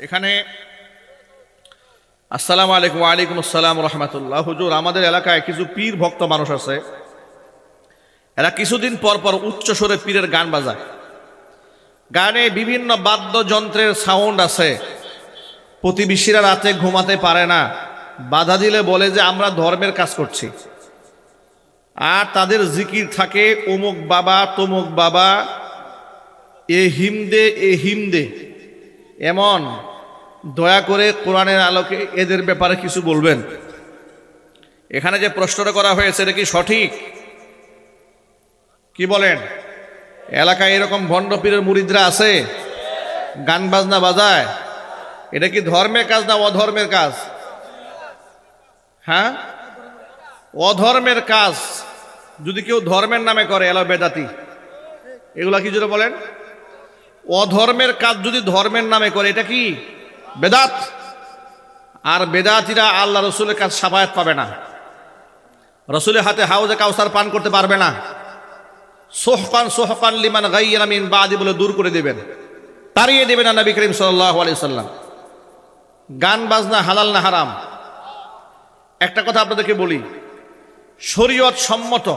এখানে আসসালামু আলাইকুম ওয়া আলাইকুম আসসালাম রাহমাতুল্লাহ। হুজুর, আমাদের এলাকায় কিছু পীর ভক্ত মানুষ আছে, এরা কিছুদিন পর পর উচ্চ স্বরে পীরের গান বাজায়। গানে বিভিন্ন বাদ্যযন্ত্রের সাউন্ড আছে। প্রতিবেশীরা রাতে ঘুমাতে পারে না, বাধা দিলে বলে যে আমরা ধর্মের কাজ করছি। আর তাদের জিকির থাকে অমুক বাবা তমুক বাবা, এ হিমদে এ হিমদে। এমন দয়া করে কোরআনের আলোকে এদের ব্যাপারে কিছু বলবেন। এখানে যে প্রশ্নটা করা হয়েছে এটা কি সঠিক? কি বলেন? এলাকায় এরকম ভণ্ড পীরের মুরিদরা আছে, গান বাজনা বাজায়। এটা কি ধর্মের কাজ না অধর্মের কাজ? হ্যাঁ, অধর্মের কাজ। যদি কেউ ধর্মের নামে করে এলা বেদাতি। এগুলা কি যেটা বলেন, অধর্মের কাজ যদি ধর্মের নামে করে এটা কি বেদাত। আর বেদাতিরা আল্লাহ রসুলের কাছে শাফায়াত পাবে না, রসুলের হাতে হাউজে কাউসার পান করতে পারবে না। সোহকান সোহকান লিমান গাইয়্যানা মিন বাদি বলে দূর করে দেবেন, তাড়িয়ে দেবেন নবী করিম সাল্লাল্লাহু আলাইহি সাল্লাম। গান বাজনা হালাল না হারাম? একটা কথা আপনাদেরকে বলি, শরীয়ত সম্মত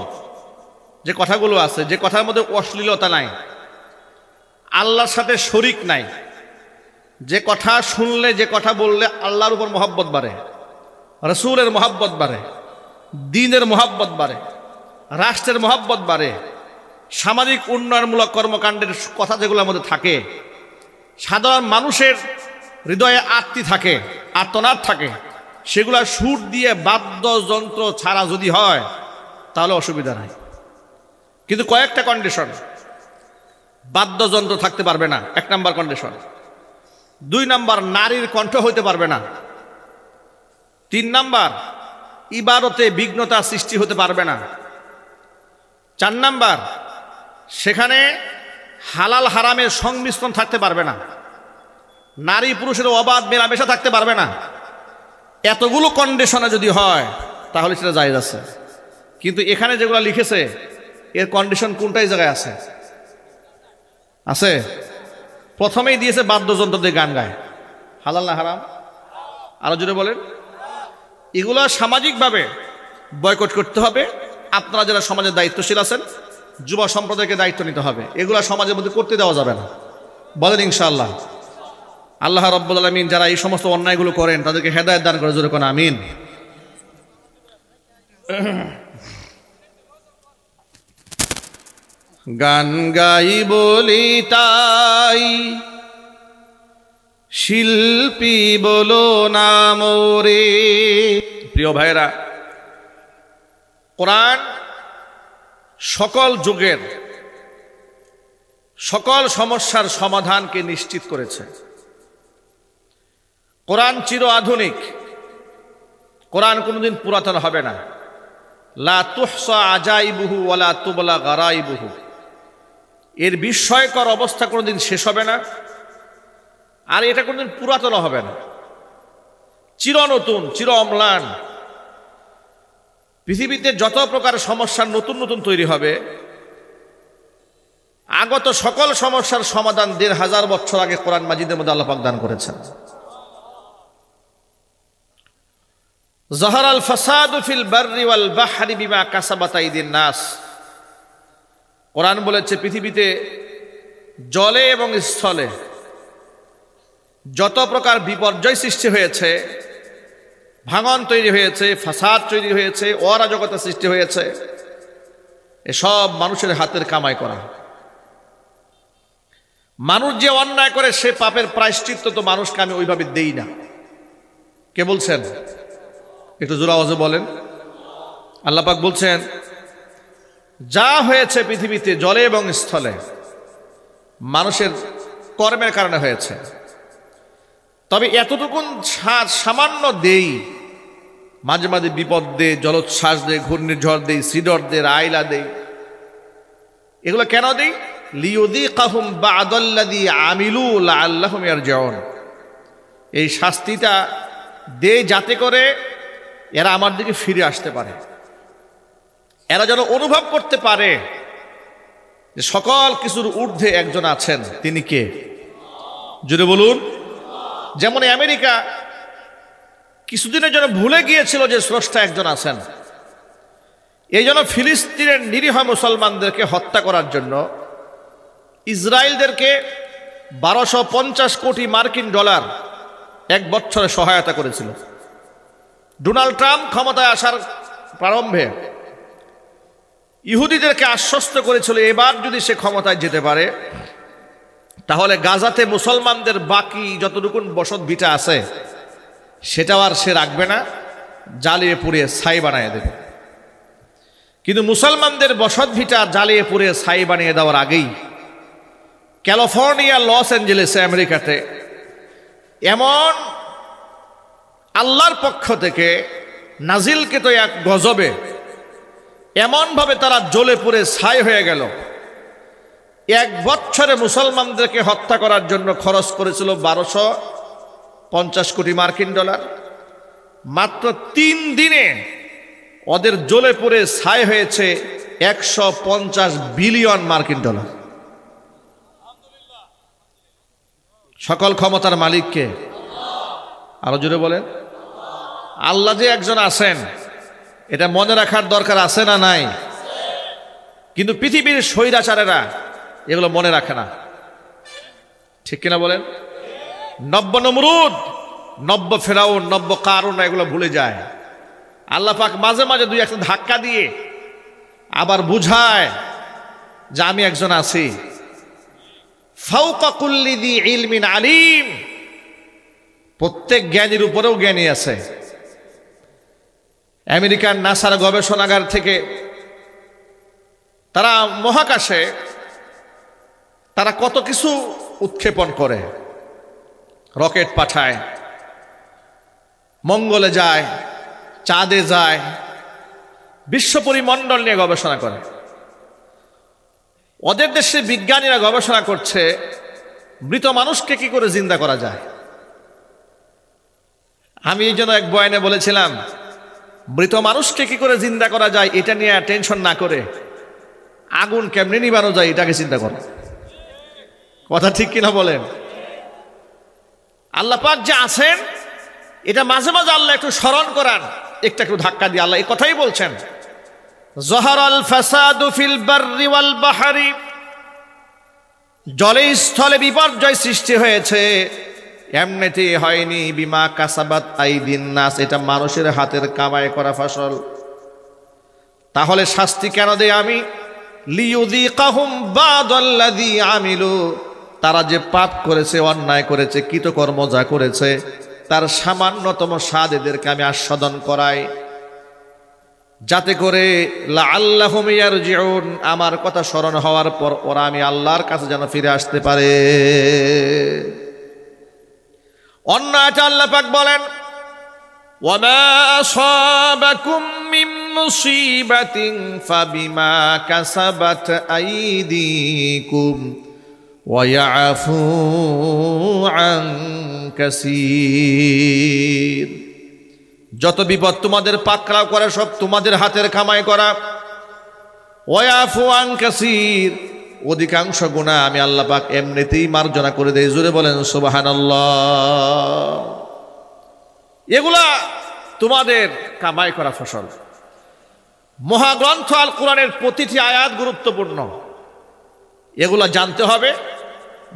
যে কথাগুলো আছে, যে কথার মধ্যে অশ্লীলতা নাই, আল্লাহর সাথে শরিক নাই, যে কথা শুনলে যে কথা বললে আল্লাহর উপর মহব্বত বাড়ে, রসুলের মহব্বত বাড়ে, দ্বীনের মহব্বত বাড়ে, রাষ্ট্রের মহব্বত বাড়ে, সামাজিক উন্নয়নমূলক কর্মকাণ্ডের কথা যেগুলোর মধ্যে থাকে, সাধারণ মানুষের হৃদয়ে আত্মি থাকে, আর্তনাদ থাকে, সেগুলা সুর দিয়ে বাদ্যযন্ত্র ছাড়া যদি হয় তাহলে অসুবিধা নাই। কিন্তু কয়েকটা কন্ডিশন। বাদ্যযন্ত্র থাকতে পারবে না, 1 নাম্বার কন্ডিশন। 2 নাম্বার, নারীর কণ্ঠ হইতে পারবে না। 3 নাম্বার, ইবাদতে বিঘ্নতা সৃষ্টি হতে পারবে না। 4 নাম্বার, সেখানে হালাল হারামের সংমিশ্রণ থাকতে পারবে না, নারী পুরুষের অবাধ মেলামেশা থাকতে পারবে না। এতগুলো কন্ডিশনে যদি হয় তাহলে সেটা জায়েজ আছে। কিন্তু এখানে যেগুলো লিখেছে এর কন্ডিশন কোনটাই জায়গায় আছে? আছে? প্রথমেই দিয়েছে বাদ্যযন্ত্র দিয়ে গান গায়, হালাল না হারাম? আরো জোরে বলেন। এগুলো সামাজিকভাবে বয়কট করতে হবে। আপনারা যারা সমাজের দায়িত্বশীল আছেন, যুব সম্প্রদায়কে দায়িত্ব নিতে হবে। এগুলো সমাজের মধ্যে করতে দেওয়া যাবে না। বলেন ইনশাআল্লাহ। আল্লাহ রাব্বুল আলামিন যারা এই সমস্ত অন্যায়গুলো করেন তাদেরকে হেদায়েত দান করে, জোরে কোন আমিন। গান গাই বলি তাই শিল্পী বলো না মোরে। প্রিয় ভাইরা, কোরআন সকল যুগের সকল সমস্যার সমাধানকে নিশ্চিত করেছে। কোরআন চির আধুনিক, কোরআন কোনোদিন পুরাতন হবে না। লা তুহসা আজাইবুহু ওয়ালা তুবলা গারাইবুহু। এর বিস্ময়কর অবস্থা কোনোদিন শেষ হবে না, আর এটা কোনোদিন পুরাতন হবে না। চির নতুন, চির অম্লান। পৃথিবীতে যত প্রকার সমস্যার নতুন নতুন তৈরি হবে, আগত সকল সমস্যার সমাধান ১৫০০ বছর আগে কোরআন মাজিদের মধ্যে আল্লাহ পাক দান করেছেন। যাহারাল ফাসাদু ফিল বাররি ওয়াল বাহরি বিমা কাসাবাত আইদিন নাস। কোরআন বলেছে পৃথিবীতে জলে এবং স্থলে যত প্রকার বিপর্যয় সৃষ্টি হয়েছে, ভাঙন তৈরি হয়েছে, ফাসাদ তৈরি হয়েছে, অরাজকতা সৃষ্টি হয়েছে, এসব মানুষের হাতের কামাই করা। মানুষ যে অন্যায় করে সে পাপের প্রায়শ্চিত্ত তো মানুষকে আমি ওইভাবে দেই না। কে বলছেন? একটু জোরে আওয়াজে বলেন। আল্লাহ পাক বলছেন যা হয়েছে পৃথিবীতে জলে এবং স্থলে মানুষের কর্মের কারণে হয়েছে। তবে এতটুকুন সামান্য দেই, মাঝে মাঝে বিপদ দে, জলোচ্ছ্বাস দে, ঘূর্ণিঝড় দেই, সিডর দে, আইলা দেই। এগুলো কেন দেই? লিয়ুযীকাহুম বা'দাল্লাযী আমিলু লাআল্লাহুম ইয়ারজিউন। এই শাস্তিটা দেই যাতে করে এরা আমার দিকে ফিরে আসতে পারে, এরা যেন অনুভব করতে পারে যে সকল কিছুর ঊর্ধ্বে একজন আছেন। তিনি কে? জোরে বলুন। যেমন আমেরিকা কিছুদিনের জন্য ভুলে গিয়েছিল যে স্রষ্টা একজন আছেন, এই জন্য ফিলিস্তিনের নিরীহ মুসলমানদেরকে হত্যা করার জন্য ইসরায়েলদেরকে 1250 কোটি মার্কিন ডলার এক বছরে সহায়তা করেছিল। ডোনাল্ড ট্রাম্প ক্ষমতায় আসার প্রারম্ভে ইহুদিদেরকে আশ্বস্ত করেছিল এবার যদি সে ক্ষমতায় যেতে পারে তাহলে গাজাতে মুসলমানদের বাকি যতটুকুন বসত ভিটা আছে সেটাও আর সে রাখবে না, জ্বালিয়ে পুড়িয়ে ছাই বানিয়ে দেবে। কিন্তু মুসলমানদের বসত ভিটা জ্বালিয়ে পুড়িয়ে ছাই বানিয়ে দেওয়ার আগেই ক্যালিফোর্নিয়া লস অ্যাঞ্জেলেসে আমেরিকাতে এমন আল্লাহর পক্ষ থেকে নাজিলকৃত এক গজবে এমনভাবে তারা জ্বলে পুড়ে ছাই হয়ে গেল, এক বছরে মুসলমানদেরকে হত্যা করার জন্য খরচ করেছিল 1250 কোটি মার্কিন ডলার। মাত্র 3 দিনে ওদের জ্বলে পুড়ে ছাই হয়েছে 150 বিলিয়ন মার্কিন ডলার। সকল ক্ষমতার মালিককে আরো জোরে বলেন, আল্লাহ যে একজন আছেন এটা মনে রাখার দরকার আছে না নাই? কিন্তু পৃথিবীর স্বৈরাচারেরা এগুলো মনে রাখে না, ঠিক কিনা বলেন? নব্য নমরুদ, নব্য ফেরাউন, নব্য কারুন এগুলো ভুলে যায়। আল্লাহ পাক মাঝে মাঝে দুই একটা ধাক্কা দিয়ে আবার বুঝায় যে আমি একজন আছি। ফাওকা কুল্লি যি ইলমিন আলিম, প্রত্যেক জ্ঞানীর উপরেও জ্ঞানী আছে। আমেরিকার নাসার গবেষণাগার থেকে তারা মহাকাশে তারা কত কিছু উৎক্ষেপণ করে, রকেট পাঠায়, মঙ্গলে যায়, চাঁদে যায়, বিশ্ব পরিমণ্ডল নিয়ে গবেষণা করে। ওদের দেশে বিজ্ঞানীরা গবেষণা করছে মৃত মানুষকে কি করে জিন্দা করা যায়। আমি এই জন্য এক বয়ানে বলেছিলাম মৃত মানুষকে কি করে জিন্দা করা যায় এটা নিয়ে টেনশন না করে আগুন কেমনে নিবানো যায় এটাকে চিন্তা করো। কথা ঠিক কিনা বলেন? আল্লাহ পাক যে আছেন এটা মাঝে মাঝে আল্লাহ একটু স্মরণ করান, একটু ধাক্কা দিয়ে আল্লাহ এই কথাই বলছেন, জহারাল ফাসাদু ফিল বাররি ওয়াল বাহরি, জলে স্থলে বিপর্যয় সৃষ্টি হয়েছে, এমনিতে হয়নি, বিমা কাসাবাত আইদিন নাস, এটা মানুষের হাতের কামাই করা ফসল। তাহলে শাস্তি কেন দেই আমি? লিয়ুযীকাহুম বাদাল্লাযী আমিলু, তারা যে পাপ করেছে, অন্যায় করেছে, কৃতকর্ম যা করেছে তার সামান্যতম স্বাদ এদেরকে আমি আস্বাদন করাই, যাতে করে লাআল্লাহুম ইয়ারজিউন, আমার কথা স্মরণ হওয়ার পর ওরা আমি আল্লাহর কাছে যেন ফিরে আসতে পারে। অন্য আয়াতে আল্লাহ পাক বলেন, ওয়ামা আসাবাকুম মিন মুসিবাতিন ফাবিমা কাসাবাত আইদিকুম ওয়া ইয়াফু আন কাসীর, যত বিপদ তোমাদের পাকড়াও করে সব তোমাদের হাতের কামাই করা। ওয়া ইয়াফু আন কাসীর, অধিকাংশ গুনাহ আমি আল্লাহ পাক এমনিতেই মার্জনা করে দেই। জোরে বলেন সুবহানাল্লাহ। এগুলা তোমাদের কামাই করা ফসল। মহাগ্রন্থ আল কোরআনের প্রতিটি আয়াত গুরুত্বপূর্ণ, এগুলা জানতে হবে,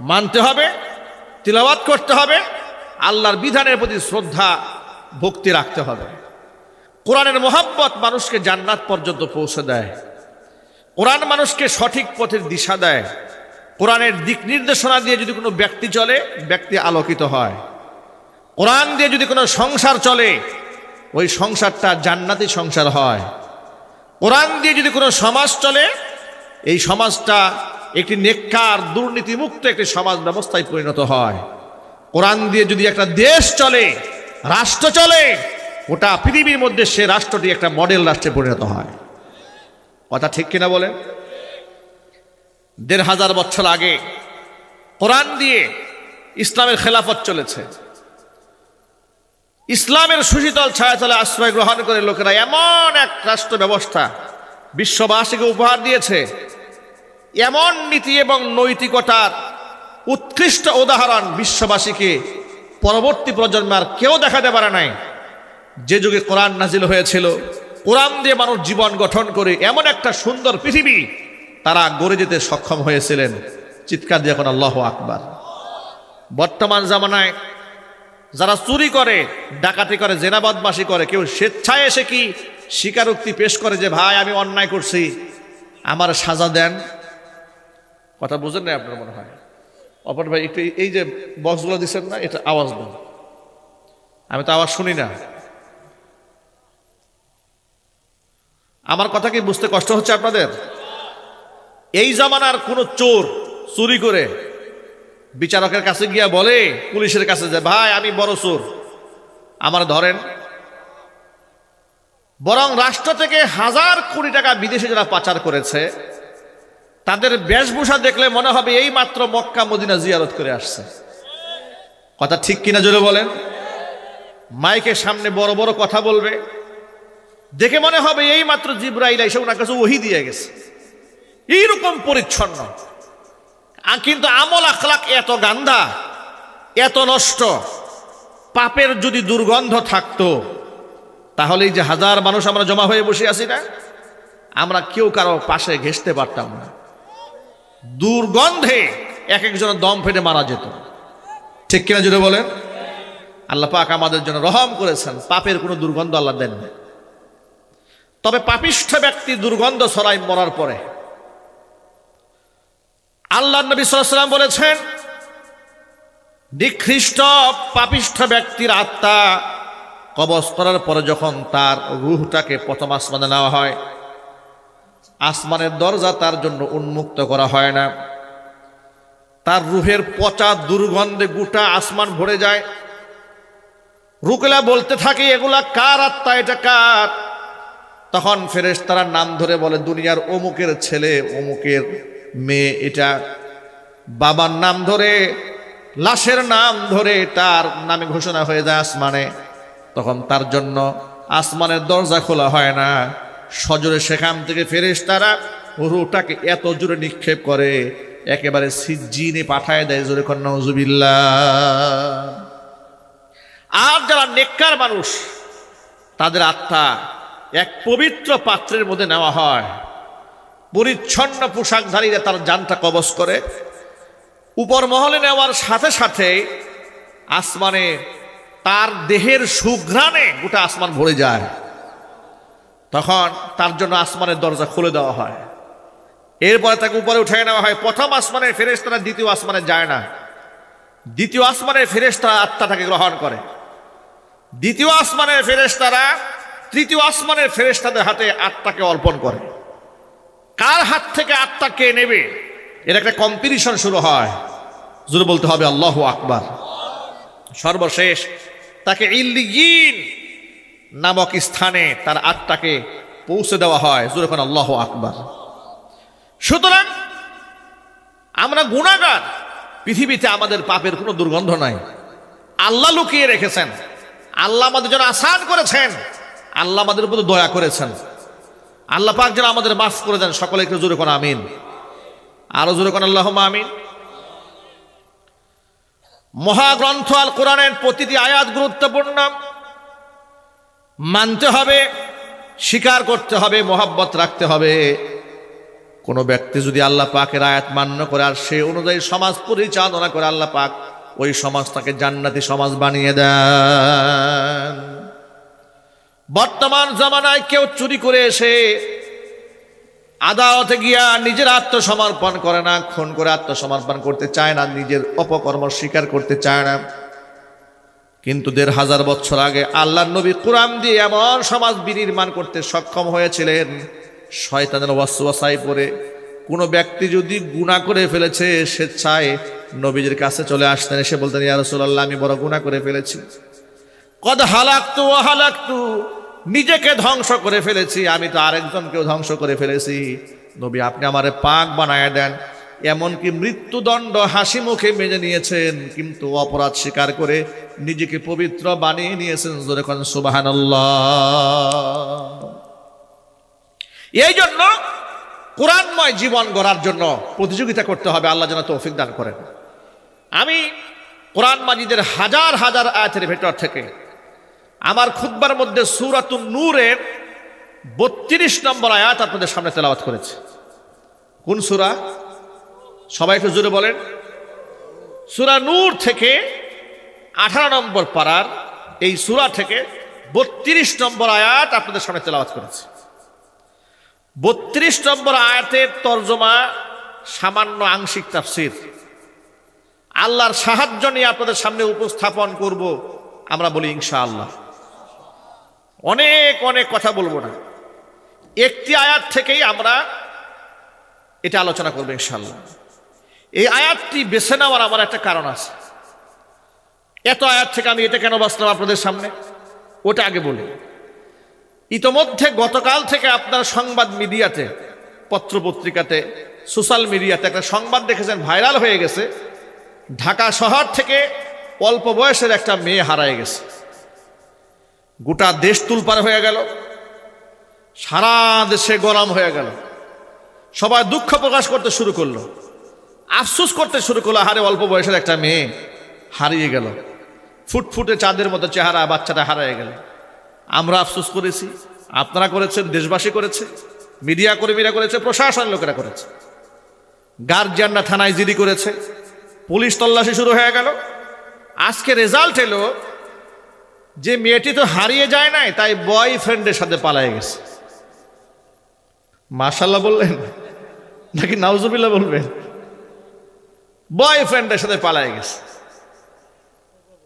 মানতে হবে, তিলাওয়াত করতে হবে, আল্লাহর বিধানের প্রতি শ্রদ্ধা ভক্তি রাখতে হবে। কোরআনের মহব্বত মানুষকে জান্নাত পর্যন্ত পৌঁছে দেয়। কোরআন মানুষকে সঠিক পথের দিশা দেয়। কোরআনের দিক নির্দেশনা দিয়ে যদি কোনো ব্যক্তি চলে, ব্যক্তি আলোকিত হয়। কোরআন দিয়ে যদি কোনো সংসার চলে, ওই সংসারটা জান্নাতি সংসার হয়। কোরআন দিয়ে যদি কোনো সমাজ চলে, এই সমাজটা একটি নেককার দুর্নীতিমুক্ত একটি সমাজ ব্যবস্থায় পরিণত হয়। কোরআন দিয়ে যদি একটা দেশ চলে, রাষ্ট্র চলে, ওটা পৃথিবীর মধ্যে সে রাষ্ট্রটি একটা মডেল রাষ্ট্রে পরিণত হয়। কথা ঠিক কিনা বলেন? ১৫০০ বছর আগে কোরআন দিয়ে ইসলামের খেলাফত চলেছে। ইসলামের সুশীতল ছায়াতলে আশ্রয় গ্রহণ করে লোকেরা এমন এক রাষ্ট্র ব্যবস্থা বিশ্ববাসীকে উপহার দিয়েছে, এমন নীতি এবং নৈতিকতার উৎকৃষ্ট উদাহরণ বিশ্ববাসীকে পরবর্তী প্রজন্মে আর কেউ দেখাতে পারে নাই যে যুগে কোরআন নাজিল হয়েছিল, কোরআন দিয়ে মানুষ জীবন গঠন করে এমন একটা সুন্দর পৃথিবী তারা গড়ে যেতে সক্ষম হয়েছিলেন। চিৎকার দিয়ে এখন আল্লাহু আকবার। বর্তমান জামানায় যারা চুরি করে, ডাকাতি করে, জেনা বদমাশি করে, কেউ স্বেচ্ছায় এসে কি স্বীকারোক্তি পেশ করে যে ভাই আমি অন্যায় করছি, আমার সাজা দেন। কথা বুঝেন না আপনার মনে হয়? অপর ভাই একটু এই যে বক্সগুলো দিচ্ছেন না, এটা আওয়াজ দেন, আমি তো আওয়াজ শুনি না। আমার কথা কি বুঝতে কষ্ট হচ্ছে আপনাদের? এই জামানার কোন চোর চুরি করে বিচারকের কাছে গিয়া বলে পুলিশের কাছে যে ভাই আমি বড় চোর, আমার ধরেন। বরং রাষ্ট্র থেকে হাজার কোটি টাকা বিদেশে যারা পাচার করেছে তাদের বেশভূষা দেখলে মনে হবে এই মাত্র মক্কা মদিনা জিয়ারত করে আসছে। কথা ঠিক কিনা জোরে বলেন? মাইকের সামনে বড় বড় কথা বলবে, দেখে মনে হবে এই মাত্র জিবরাইল এসে ওনার কাছে ওহী দিয়ে গেছে, এইরকম পরিচ্ছন্ন। কিন্তু আমল আখলাক এত গান্ধা, এত নষ্ট। পাপের যদি দুর্গন্ধ থাকতো তাহলে এই যে হাজার মানুষ আমরা জমা হয়ে বসে আছি না, আমরা কেউ কারো পাশে ঘেঁষতে পারতাম না। দুর্গন্ধে এক একজনের দম ফেটে মারা যেত। ঠিক কিনা জুড়ে বলেন? আল্লাহ পাক আমাদের জন্য রহম করেছেন, পাপের কোনো দুর্গন্ধ আল্লাহ দেন না। তবে পাপিষ্ঠ ব্যক্তি দুর্গন্ধ ছড়ায় মরার পরে। আল্লাহ নবী সাল্লাল্লাহু আলাইহি ওয়াসাল্লাম বলেছেন, নিকৃষ্ট পাপিষ্ঠ ব্যক্তির আত্মা কবজ করার পরে যখন তার রূহটাকে প্রথম আসমানে নেওয়া হয়, আসমানের দরজা তার জন্য উন্মুক্ত করা হয় না। তার রূহের পচা দুর্গন্ধে গোটা আসমান ভরে যায়। রুকেলা বলতে থাকে এগুলা কার আত্মা, এটা কার? তখন ফেরেশতারা নাম ধরে বলে দুনিয়ার অমুকের ছেলে, অমুকের মেয়ে, এটা বাবার নাম ধরে, লাশের নাম ধরে তার নামে ঘোষণা হয়ে যায় আসমানে। তখন তার জন্য আসমানের দরজা খোলা হয় না। সজোরে সেখান থেকে ফেরেশতারা রূহটাকে এত জোরে নিক্ষেপ করে একেবারে সিজ্জিনে পাঠায় দেয়। জোরে কন্যা নাউজুবিল্লাহ। আর যারা নেককার মানুষ তাদের আত্মা এক পবিত্র পাত্রের মধ্যে নেওয়া হয়, পরিচ্ছন্ন পোশাকধারীরা তার জানটা কবজ করে। উপর মহলে নেওয়ার সাথে সাথে আসমানে তার দেহের সুঘ্রাণে গোটা আসমান ভরে যায়। তখন তার জন্য আসমানের দরজা খুলে দেওয়া হয়। এরপরে তাকে উপরে উঠিয়ে নেওয়া হয়। প্রথম আসমানের ফেরেশতারা দ্বিতীয় আসমানে যায় না, দ্বিতীয় আসমানের ফেরেশতারা আত্মাটাকে গ্রহণ করে। দ্বিতীয় আসমানের ফেরেশতারা তৃতীয় আসমানের ফেরেশতাদের হাতে আত্মাকে অর্পণ করে। কার হাত থেকে আত্মা কে নেবে এর একটা কম্পিটিশন শুরু হয়। জোরে বলতে হবে আল্লাহু আকবার। সর্বশেষ তাকে ইল্লিয়িন নামক স্থানে তার আত্মাকে পৌঁছে দেওয়া হয়। জোরে কোন আল্লাহু আকবার। সুতরাং আমরা গুনাহগার, পৃথিবীতে আমাদের পাপের কোনো দুর্গন্ধ নাই। আল্লাহ লুকিয়ে রেখেছেন, আল্লাহ আমাদের জন্য আসান করেছেন, আল্লাহ আমাদের উপর দয়া করেছেন। আল্লাহ পাক যেন আমাদের মাফ করে দেন। সকলে একটু জোরে কোন আমিন। আরো জোরে কোন আল্লাহুম্মা আমিন। মহাগ্রন্থ আল কোরআনের প্রতিটি আয়াত গুরুত্বপূর্ণ, মানতে হবে, স্বীকার করতে হবে, মহব্বত রাখতে হবে। কোন ব্যক্তি যদি আল্লাহ পাকের আয়াত মান্য করে আর সে অনুযায়ী সমাজ পরিচালনা করে, আল্লাহ পাক ওই সমাজটাকে জান্নাতি সমাজ বানিয়ে দেন। বর্তমান জামানায় কেউ চুরি করে এসে আদালতে গিয়া নিজের আত্মসমর্পণ করে না, খুন করে আত্মসমর্পণ করতে চায় না, নিজের অপকর্ম স্বীকার করতে চায় না। কিন্তু ১৫০০ বছর আগে আল্লাহর নবী কোরআন দিয়ে এমন সমাজ বিনির্মাণ করতে সক্ষম হয়েছিলেন, শয়তানের ওয়াসওয়াসায় পড়ে কোনো ব্যক্তি যদি গুনাহ করে ফেলেছে স্বেচ্ছায় নবীজির কাছে চলে আসতেন, এসে বলতেন ইয়া রাসূলুল্লাহ আমি বড় গুনাহ করে ফেলেছি, কদ হালাকতু ওয়া হালাকতু, নিজেকে ধ্বংস করে ফেলেছি, আমি তো আরেকজনকেও ধ্বংস করে ফেলেছি, নবী আপনি আমারে পাক বানায় দেন। এমনকি মৃত্যুদণ্ড হাসি মুখে মেনে নিয়েছেন, কিন্তু অপরাধ স্বীকার করে নিজেকে পবিত্র বানিয়ে নিয়েছেন। জোরে কোন সুবহানাল্লাহ। এই জন্য কোরআনময় জীবন গড়ার জন্য প্রতিযোগিতা করতে হবে। আল্লাহ যেন তৌফিক দান করেন। আমি কোরআন মাজিদের হাজার হাজার আয়াতের ভেতর থেকে আমার খুতবার মধ্যে সূরাতুন নূরের 32 নম্বর আয়াত আপনাদের সামনে তেলাওয়াত করেছে। কোন সূরা? সবাই একটু জোরে বলেন। সূরা নূর থেকে 18 নম্বর পারার এই সূরা থেকে 32 নম্বর আয়াত আপনাদের সামনে তেলাওয়াত করেছে। 32 নম্বর আয়াতের তরজমা সামান্য আংশিক তাফসীর আল্লাহর সাহায্য নিয়ে আপনাদের সামনে উপস্থাপন করব। আমরা বলি ইনশাআল্লাহ। অনেক অনেক কথা বলবো না, একটি আয়াত থেকেই আমরা এটা আলোচনা করবো ইনশাআল্লাহ। এই আয়াতটি বেছে নেওয়ার আমার একটা কারণ আছে। এত আয়াত থেকে আমি এটা কেন বাছলাম আপনাদের সামনে, ওটা আগে বলি। ইতোমধ্যে গতকাল থেকে আপনার সংবাদ মিডিয়াতে, পত্রপত্রিকাতে, সোশ্যাল মিডিয়াতে একটা সংবাদ দেখেছেন, ভাইরাল হয়ে গেছে। ঢাকা শহর থেকে অল্প বয়সের একটা মেয়ে হারায় গেছে। গোটা দেশ তুলপার হয়ে গেল, সারা দেশে গরম হয়ে গেল, সবাই দুঃখ প্রকাশ করতে শুরু করলো, আফসোস করতে শুরু করলো, হারে অল্প বয়সের একটা মেয়ে হারিয়ে গেল, ফুটফুটে চাঁদের মতো চেহারা, বাচ্চাটা হারিয়ে গেল। আমরা আফসোস করেছি, আপনারা করেছেন, দেশবাসী করেছে, মিডিয়া কর্মীরা করেছে, প্রশাসন লোকেরা করেছে, গার্জিয়ানরা থানায় জিডি করেছে, পুলিশ তল্লাশি শুরু হয়ে গেল। আজকে রেজাল্ট এলো যে মেয়েটি তো হারিয়ে যায় নাই, তাই বয়ফ্রেন্ডের সাথে পালায়ে গেছে। মাশাআল্লাহ বললেন নাকি নাউজুবিল্লাহ বলবেন? বয়ফ্রেন্ডের সাথে পালায়ে গেছে।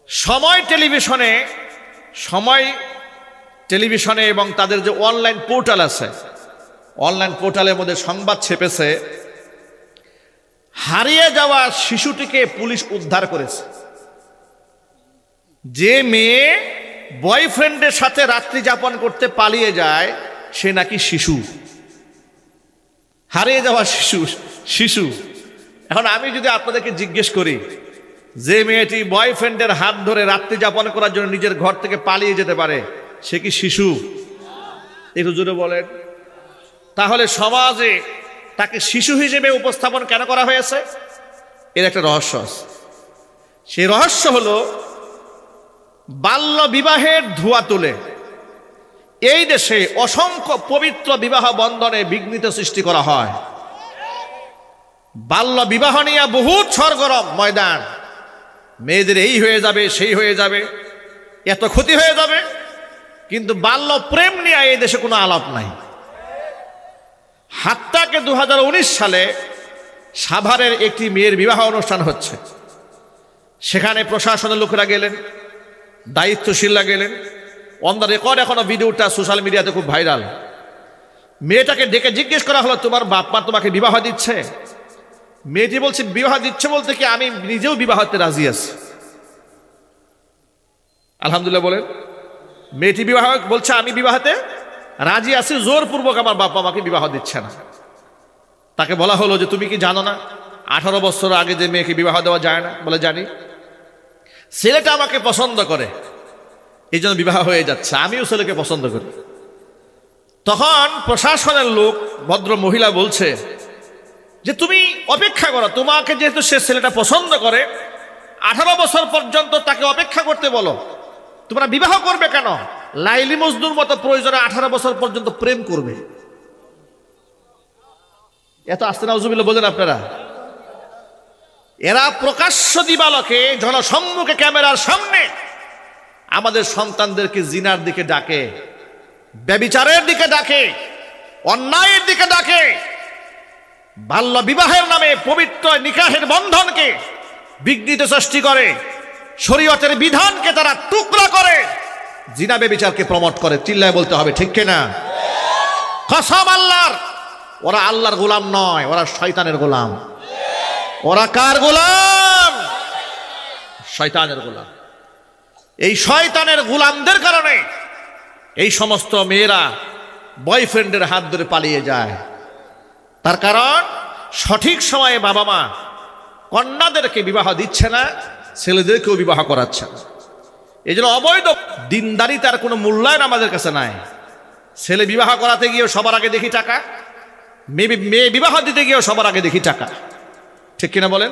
সময় টেলিভিশনে এবং তাদের যে অনলাইন পোর্টাল আছে, অনলাইন পোর্টালের মধ্যে সংবাদ ছেপেছে, হারিয়ে যাওয়া শিশুটিকে পুলিশ উদ্ধার করেছে। যে মেয়ে বয়ফ্রেন্ডের সাথে রাত্রি যাপন করতে পালিয়ে যায় সে নাকি শিশু, হারিয়ে যাওয়া শিশু। এখন আমি যদি আপনাদেরকে জিজ্ঞেস করি, যে মেয়েটি বয়ফ্রেন্ডের হাত ধরে রাত্রি যাপন করার জন্য নিজের ঘর থেকে পালিয়ে যেতে পারে, সে কি শিশু? একটু জোরে বলেন। তাহলে সমাজে তাকে শিশু হিসেবে উপস্থাপন কেন করা হয়েছে? এর একটা রহস্য আছে। সেই রহস্য হলো বাল্য বিবাহের ধোঁয়া তুলে এই দেশে অসংখ্য পবিত্র বিবাহ বন্ধনে বিঘ্নিত সৃষ্টি করা হয়। বাল্য বিবাহ নিয়ে বহুত সরগরম ময়দান, মেয়েদের এই হয়ে যাবে, সেই হয়ে যাবে, এত ক্ষতি হয়ে যাবে, কিন্তু বাল্য প্রেম নিয়ে এই দেশে কোনো আলাপ নাই। হাত্তাকে 2019 সালে সাভারের একটি মেয়ের বিবাহ অনুষ্ঠান হচ্ছে, সেখানে প্রশাসনের লোকেরা গেলেন, দায়িত্বশীলরা গেলেন, অন দ্য রেকর্ড এখনো ভিডিওটা সোশ্যাল মিডিয়াতে খুব ভাইরাল। মেয়েটাকে ডেকে জিজ্ঞেস করা হলো, তোমার বাপ মা তোমাকে বিবাহ দিচ্ছে? মেয়েটি বলছে, বিবাহ দিচ্ছে বলতে কি আমি নিজেও বিবাহ হতে রাজি আছি। আলহামদুলিল্লাহ বলেন। মেয়েটি বিবাহ বলছে আমি বিবাহতে রাজি আছি, জোরপূর্বক আমার বাবা মাকে বিবাহ দিচ্ছে না। তাকে বলা হলো যে তুমি কি জানো না 18 বছর আগে যে মেয়েকে বিবাহ দেওয়া যায় না? বলে জানি। ছেলেটা আমাকে পছন্দ করে, এই জন্য বিবাহ হয়ে যাচ্ছে, আমিও ছেলেকে পছন্দ করি। তখন প্রশাসনের লোক, ভদ্র মহিলা বলছে যে তুমি অপেক্ষা করো, তোমাকে যেহেতু সে ছেলেটা পছন্দ করে, 18 বছর পর্যন্ত তাকে অপেক্ষা করতে বলো, তোমরা বিবাহ করবে কেন? লাইলি মজনুর মতো প্রয়োজনে 18 বছর পর্যন্ত প্রেম করবে। এত আস্তে নাউজুবিল্লাহ বলেন আপনারা। এরা প্রকাশ্য দিবালোকে জনসম্মুখে ক্যামেরার সামনে আমাদের সন্তানদেরকে জিনার দিকে ডাকে, ব্যভিচারের দিকে ডাকে, অন্যায়ের দিকে ডাকে, বাল্য বিবাহের নামে পবিত্র নিকাহের বন্ধনকে বিঘ্নিত সৃষ্টি করে, শরীয়তের বিধানকে তারা টুকরা করে, জিনা ব্যভিচারকে প্রমোট করে। চিল্লায় বলতে হবে ঠিক কিনা? কসম আল্লাহর, ওরা আল্লাহর গোলাম নয়, ওরা শয়তানের গোলাম। ওরা কার গোলাম? শয়তানের গোলাম। এই শয়তানের গোলামদের কারণে এই সমস্ত মেয়েরা বয়ফ্রেন্ডের হাত ধরে পালিয়ে যায়। তার কারণ সঠিক সময়ে বাবা মা কন্যাদেরকে বিবাহ দিচ্ছে না, ছেলেদেরকেও বিবাহ করাচ্ছে না। এই জন্য অবৈধ দিনদারিতার কোনো মূল্যায়ন আমাদের কাছে নাই। ছেলে বিবাহ করাতে গিয়েও সবার আগে দেখি টাকা, মেয়ে বিবাহ দিতে গিয়েও সবার আগে দেখি টাকা। ঠিক কিনা বলেন?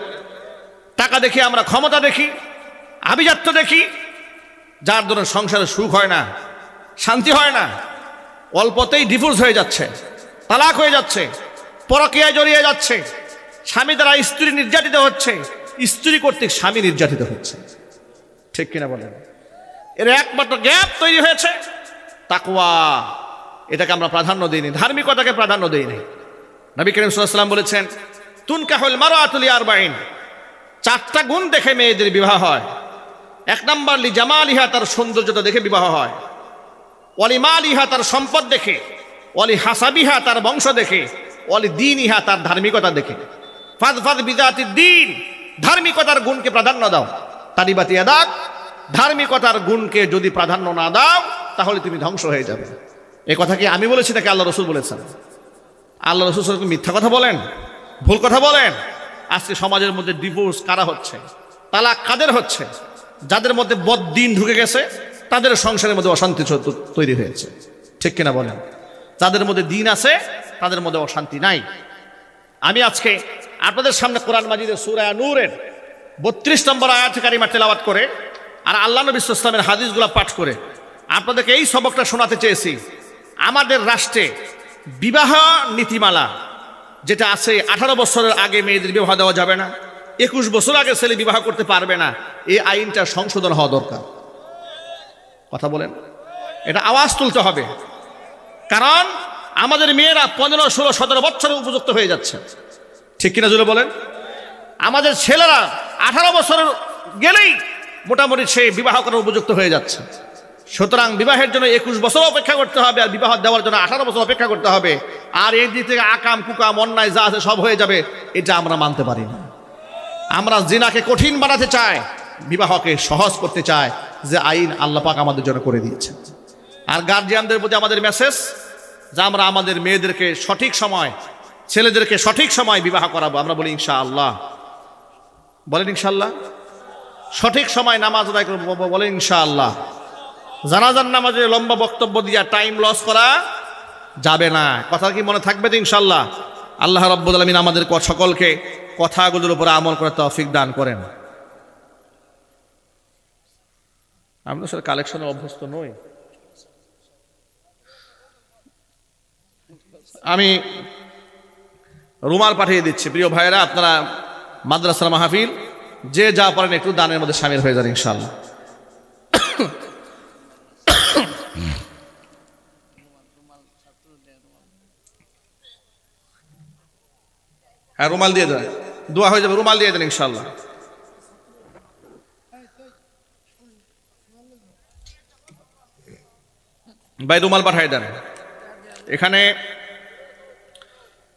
টাকা দেখি, আমরা ক্ষমতা দেখি, আভিজাত্য দেখি, যার জন্য সংসারে সুখ হয় না, শান্তি হয় না, অল্পতেই ডিভোর্স হয়ে যাচ্ছে, তালাক হয়ে যাচ্ছে, পরকীয়ায় জড়িয়ে যাচ্ছে, স্বামী দ্বারা স্ত্রী নির্যাতিত হচ্ছে, স্ত্রী কর্তৃক স্বামী নির্যাতিত হচ্ছে। ঠিক কিনা বলেন? এর একমাত্র গ্যাপ তৈরি হয়েছে তাকওয়া। এটাকে আমরা প্রাধান্য দিইনি, ধার্মিকতাকে প্রাধান্য দিইনি। নবী করিম সাল্লাল্লাহু আলাইহি ওয়াসাল্লাম বলেছেন, তুনকাহুল মারআতু লিআরবাঈন, 4টা গুণ দেখে মেয়েদের বিবাহ হয়। 1 নাম্বার লি জামালিহা, তার সৌন্দর্যতা দেখে বিবাহ হয়। ওয়ালি মালিহা, তার সম্পদ দেখে। ওয়ালি হাসাবিহা, তার বংশ দেখে। ওয়ালি দীনিহা, তার ধার্মিকতা দেখে। ফাযফায বিযাতিদ দীন, ধার্মিকতার গুণকে প্রাধান্য দাও। তারিবাত ইয়াদাক, ধার্মিকতার গুণকে যদি প্রাধান্য না দাও তাহলে তুমি ধ্বংস হয়ে যাবে। এই কথা কি আমি বলেছি নাকি আল্লাহ রাসূল বলেছেন? আল্লাহ রাসূল সাল্লাল্লাহু আলাইহি ওয়াসাল্লাম মিথ্যা কথা বলেন, ভুল কথা বলেন? আজকে সমাজের মধ্যে ডিভোর্স কারা হচ্ছে, তালাক কাদের হচ্ছে? যাদের মধ্যে বদ্দিন ঢুকে গেছে, তাদের সংসারের মধ্যে অশান্তি তৈরি হয়েছে। ঠিক কিনা বলেন? যাদের মধ্যে দিন আছে তাদের মধ্যে অশান্তি নাই। আমি আজকে আপনাদের সামনে কোরআন মাজিদের সূরা নূরের 32 নম্বর আয়াত কারিমা তেলাওয়াত করে আর আল্লাহ নবী সাল্লাল্লাহু আলাইহি ওয়াসাল্লামের হাদিসগুলো পাঠ করে আপনাদেরকে এই সবকটা শোনাতে চেয়েছি। আমাদের রাষ্ট্রে বিবাহ নীতিমালা যেটা আছে, 18 বছরের আগে মেয়েদের বিবাহ দেওয়া যাবে না, 21 বছর আগে ছেলে বিবাহ করতে পারবে না, এই আইনটা সংশোধন হওয়া দরকার। কথা বলেন, এটা আওয়াজ তুলতে হবে। কারণ আমাদের মেয়েরা 15, 16, 17 বছরে উপযুক্ত হয়ে যাচ্ছে। ঠিক কিনা জুড়ে বলেন? আমাদের ছেলেরা 18 বছর গেলেই মোটামুটি সে বিবাহ করার উপযুক্ত হয়ে যাচ্ছে। সুতরাং বিবাহের জন্য 21 বছর অপেক্ষা করতে হবে, আর বিবাহ দেওয়ার জন্য 18 বছর অপেক্ষা করতে হবে। আর এই দিক থেকে আকাম কুকাম অন্যায় যা আছে সব হয়ে যাবে, এটা আমরা মানতে পারি না। আমরা জিনাকে কঠিন বানাতে চাই, বিবাহকে সহজ করতে চাই, যে আইন আল্লাহ পাক আমাদের জন্য করে দিয়েছে। আর গার্জিয়ানদের প্রতি আমাদের মেসেজ, যে আমরা আমাদের মেয়েদেরকে সঠিক সময়, ছেলেদেরকে সঠিক সময় বিবাহ করাবো। আমরা বলি ইনশাআল্লাহ, বলেন ইনশাআল্লাহ। সঠিক সময় নামাজ আদায় করবো, বলেন ইনশাআল্লাহ। জানাজার নামাজে লম্বা বক্তব্য দিয়া টাইম লস করা যাবে না। কথা কি মনে থাকবে তো ইনশাআল্লাহ? আল্লাহ রাব্বুল আলামিন আমাদের সকলকে কথাগুলোর উপরে আমল করার তৌফিক দান করেন। আমরা স্যার কালেকশনে অভ্যস্ত নই। আমি রুমাল পাঠিয়ে দিচ্ছি। প্রিয় ভাইয়েরা, আপনারা মাদ্রাসার মাহফিল যে যা পারেন একটু দানের মধ্যে শামিল হয়ে যান ইনশাআল্লাহ। হ্যাঁ, রুমাল দিয়ে দেন, দোয়া হয়ে যাবে। রুমাল দিয়ে দেন ইনশাআল্লাহ। ভাই রুমাল পাঠিয়ে দেন। এখানে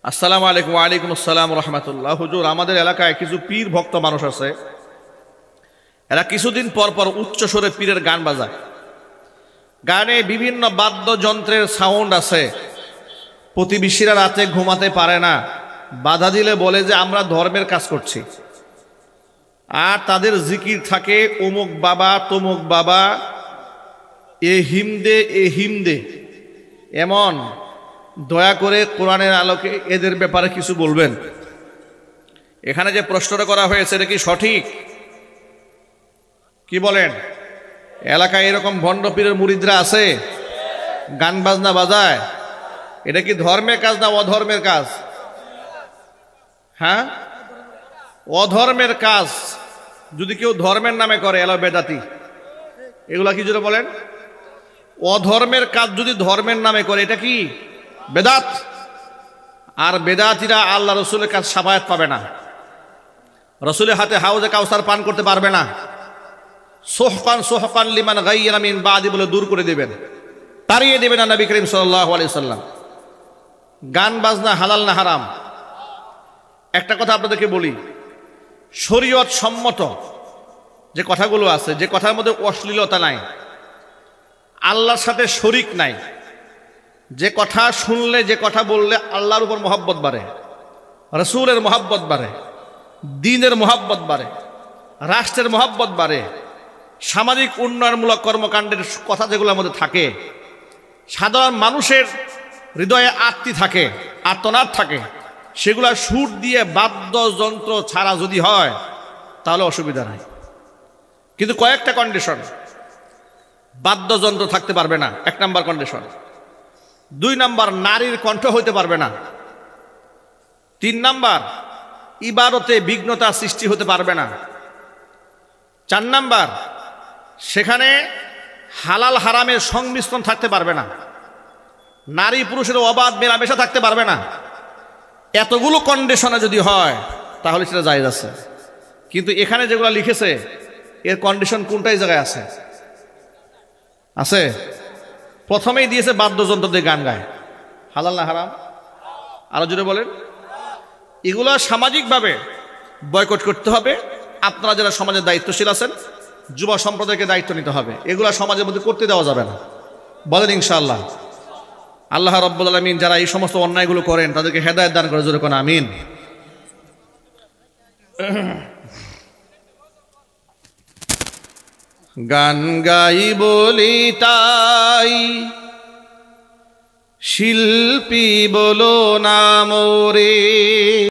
আসসালামু আলাইকুম। ওয়ালাইকুম আসসালাম রহমতুল্লাহ। হুজুর, আমাদের এলাকায় কিছু পীর ভক্ত মানুষ আছে, এরা কিছুদিন পর পর উচ্চ স্বরে পীরের গান বাজায়। গানে বিভিন্ন বাদ্যযন্ত্রের সাউন্ড আছে। প্রতিবেশীরা রাতে ঘুমাতে পারে না, বাধা দিলে বলে যে আমরা ধর্মের কাজ করছি। আর তাদের জিকির থাকে অমুক বাবা তমুক বাবা, এ হিমদে এ হিমদে। এমন, দয়া করে কোরআনের আলোকে এদের ব্যাপারে কিছু বলবেন। এখানে যে প্রশ্নটা করা হয়েছে এটা কি সঠিক? কি বলেন? এলাকায় এরকম ভণ্ড পীরের মুরিদরা আছে, গান বাজনা বাজায়। এটা কি ধর্মের কাজ না অধর্মের কাজ? হ্যাঁ, অধর্মের কাজ যদি কেউ ধর্মের নামে করে, এলা বেদাতি। এগুলা কি যেটা বলেন? অধর্মের কাজ যদি ধর্মের নামে করে, এটা কি বেদাত। আর বেদাতিরা আল্লাহ রসুলের কাছে শাফায়াত পাবে না, রসুলের হাতে হাউজে কাউসার পান করতে পারবে না। সোহকান সোহকান লিমান গাইয়্যানা মিন বাদি বলে দূর করে দেবেন, তাড়িয়ে দেবেন না নবী করিম সাল্লাল্লাহু আলাইহি সাল্লাম। গান বাজনা হালাল না হারাম? একটা কথা আপনাদেরকে বলি, শরীয়ত সম্মত যে কথাগুলো আছে, যে কথার মধ্যে অশ্লীলতা নাই, আল্লাহর সাথে শরিক নাই, যে কথা শুনলে, যে কথা বললে আল্লাহর উপর মহব্বত বাড়ে, রসুলের মহব্বত বাড়ে, দ্বীনের মহব্বত বাড়ে, রাষ্ট্রের মহব্বত বাড়ে, সামাজিক উন্নয়নমূলক কর্মকাণ্ডের কথা যেগুলোর মধ্যে থাকে, সাধারণ মানুষের হৃদয়ে আত্মী থাকে, আর্তনাদ থাকে, সেগুলা সুর দিয়ে বাদ্যযন্ত্র ছাড়া যদি হয় তাহলে অসুবিধা নাই। কিন্তু কয়েকটা কন্ডিশন। বাদ্যযন্ত্র থাকতে পারবে না, 1 নাম্বার কন্ডিশন। 2 নাম্বার, নারীর কণ্ঠ হইতে পারবে না। 3 নাম্বার, ইবাদতে বিঘ্নতা সৃষ্টি হতে পারবে না। 4 নাম্বার, সেখানে হালাল হারামের সংমিশ্রণ থাকতে পারবে না। নারী পুরুষের অবাধ মেলামেশা থাকতে পারবে না। এতগুলো কন্ডিশনে যদি হয় তাহলে সেটা জায়েজ আছে। কিন্তু এখানে যেগুলো লিখেছে এর কন্ডিশন কোনটাই জায়গায় আছে? আছে? প্রথমেই দিয়েছে বাদ্যযন্ত্র দিয়ে গান গায়, হালাল না হারাম? আরো জোরে বলেন। এগুলো সামাজিকভাবে বয়কট করতে হবে। আপনারা যারা সমাজের দায়িত্বশীল আছেন, যুব সম্প্রদায়কে দায়িত্ব নিতে হবে। এগুলা সমাজের মধ্যে করতে দেওয়া যাবে না। বলেন ইনশাআল্লাহ। আল্লাহ রাব্বুল আলামিন যারা এই সমস্ত অন্যায়গুলো করেন তাদেরকে হেদায়েত দান করে, জোরে কোন আমিন। গান গাই বলি তাই শিল্পী বলো না মোরে।